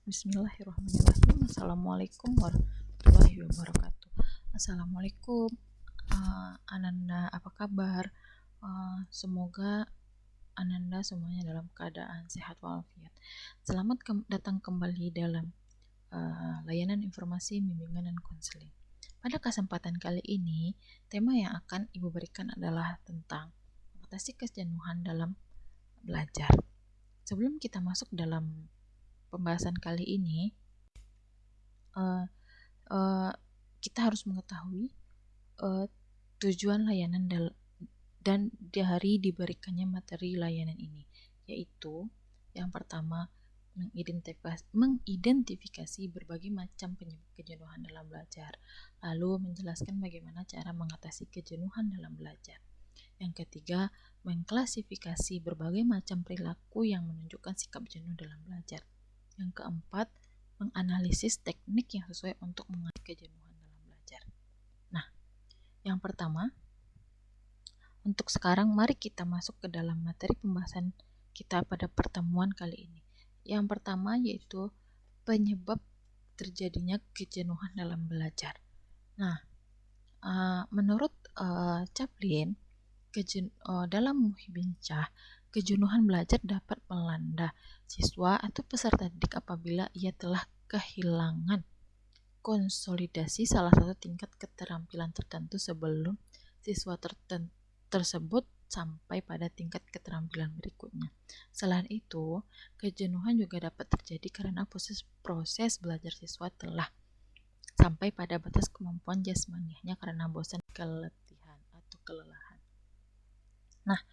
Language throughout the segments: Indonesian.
Bismillahirrahmanirrahim. Assalamualaikum warahmatullahi wabarakatuh. Assalamualaikum, Ananda, apa kabar? Semoga Ananda semuanya dalam keadaan sehat walafiat. Selamat datang kembali dalam layanan informasi, bimbingan, dan konseling. Pada kesempatan kali ini, tema yang akan Ibu berikan adalah tentang mengatasi kejenuhan dalam belajar. Sebelum kita masuk dalam pembahasan kali ini, kita harus mengetahui tujuan layanan dan dari diberikannya materi layanan ini, yaitu yang pertama mengidentifikasi berbagai macam penyebab kejenuhan dalam belajar, lalu menjelaskan bagaimana cara mengatasi kejenuhan dalam belajar. Yang ketiga, mengklasifikasi berbagai macam perilaku yang menunjukkan sikap jenuh dalam belajar. Yang keempat, menganalisis teknik yang sesuai untuk mengatasi kejenuhan dalam belajar. Nah, yang pertama, untuk sekarang mari kita masuk ke dalam materi pembahasan kita pada pertemuan kali ini. Yang pertama yaitu penyebab terjadinya kejenuhan dalam belajar. Nah, menurut Chaplin, dalam Muhibincah, kejenuhan belajar dapat melanda siswa atau peserta didik apabila ia telah kehilangan konsolidasi salah satu tingkat keterampilan tertentu sebelum siswa tersebut sampai pada tingkat keterampilan berikutnya. Selain itu, kejenuhan juga dapat terjadi karena proses belajar siswa telah sampai pada batas kemampuan jasmaniahnya karena bosan, keletihan, atau kelelahan. Nah,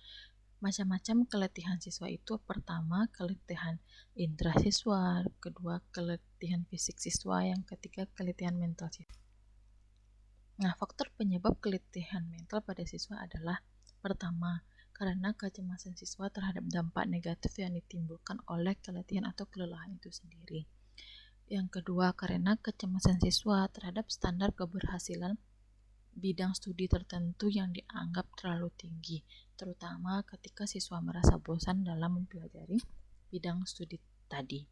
macam-macam keletihan siswa itu: pertama, keletihan indera siswa; kedua, keletihan fisik siswa; yang ketiga, keletihan mental siswa. Nah, faktor penyebab keletihan mental pada siswa adalah: pertama, karena kecemasan siswa terhadap dampak negatif yang ditimbulkan oleh keletihan atau kelelahan itu sendiri. Yang kedua, karena kecemasan siswa terhadap standar keberhasilan bidang studi tertentu yang dianggap terlalu tinggi, terutama ketika siswa merasa bosan dalam mempelajari bidang studi tadi.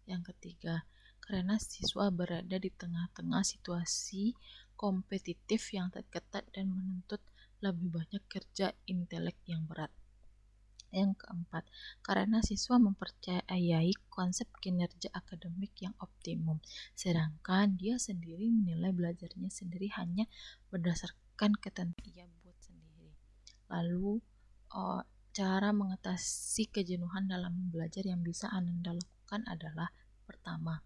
Yang ketiga, karena siswa berada di tengah-tengah situasi kompetitif yang ketat dan menuntut lebih banyak kerja intelek yang berat. Yang keempat, karena siswa mempercayai konsep kinerja akademik yang optimum, sedangkan dia sendiri menilai belajarnya sendiri hanya berdasarkan ketentuan ia buat sendiri. Lalu, cara mengatasi kejenuhan dalam belajar yang bisa Ananda lakukan adalah: pertama,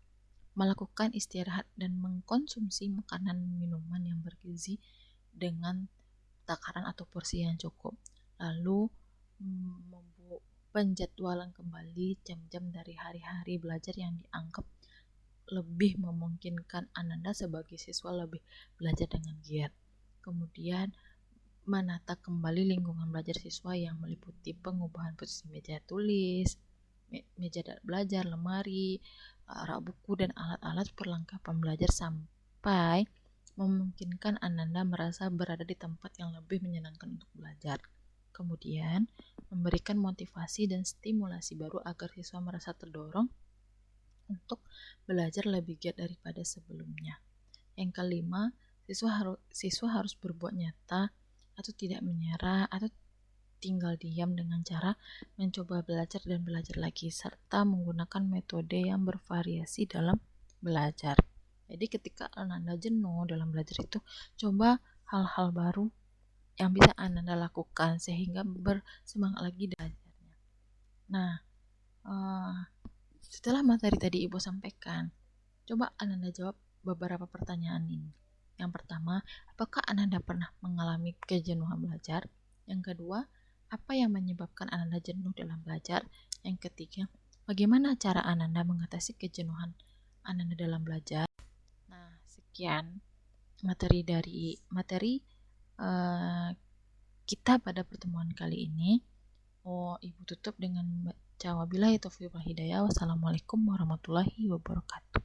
melakukan istirahat dan mengkonsumsi makanan minuman yang bergizi dengan takaran atau porsi yang cukup. Lalu, penjadwalan kembali jam-jam dari hari-hari belajar yang dianggap lebih memungkinkan Ananda sebagai siswa lebih belajar dengan giat. Kemudian, menata kembali lingkungan belajar siswa yang meliputi pengubahan posisi meja tulis, meja belajar, lemari, rak buku, dan alat-alat perlengkapan belajar sampai memungkinkan Ananda merasa berada di tempat yang lebih menyenangkan untuk belajar. Kemudian, memberikan motivasi dan stimulasi baru agar siswa merasa terdorong untuk belajar lebih giat daripada sebelumnya. Yang kelima, siswa harus berbuat nyata atau tidak menyerah atau tinggal diam dengan cara mencoba belajar dan belajar lagi, serta menggunakan metode yang bervariasi dalam belajar. Jadi ketika Ananda jenuh dalam belajar itu, coba hal-hal baru yang bisa Ananda lakukan sehingga bersemangat lagi belajarnya. Nah, setelah materi tadi Ibu sampaikan, coba Ananda jawab beberapa pertanyaan ini. Yang pertama, apakah Ananda pernah mengalami kejenuhan belajar? Yang kedua, apa yang menyebabkan Ananda jenuh dalam belajar? Yang ketiga, bagaimana cara Ananda mengatasi kejenuhan Ananda dalam belajar? Nah, sekian materi kita pada pertemuan kali ini. Ibu tutup dengan baca wabillahi taufiq wal hidayah. Wassalamualaikum warahmatullahi wabarakatuh.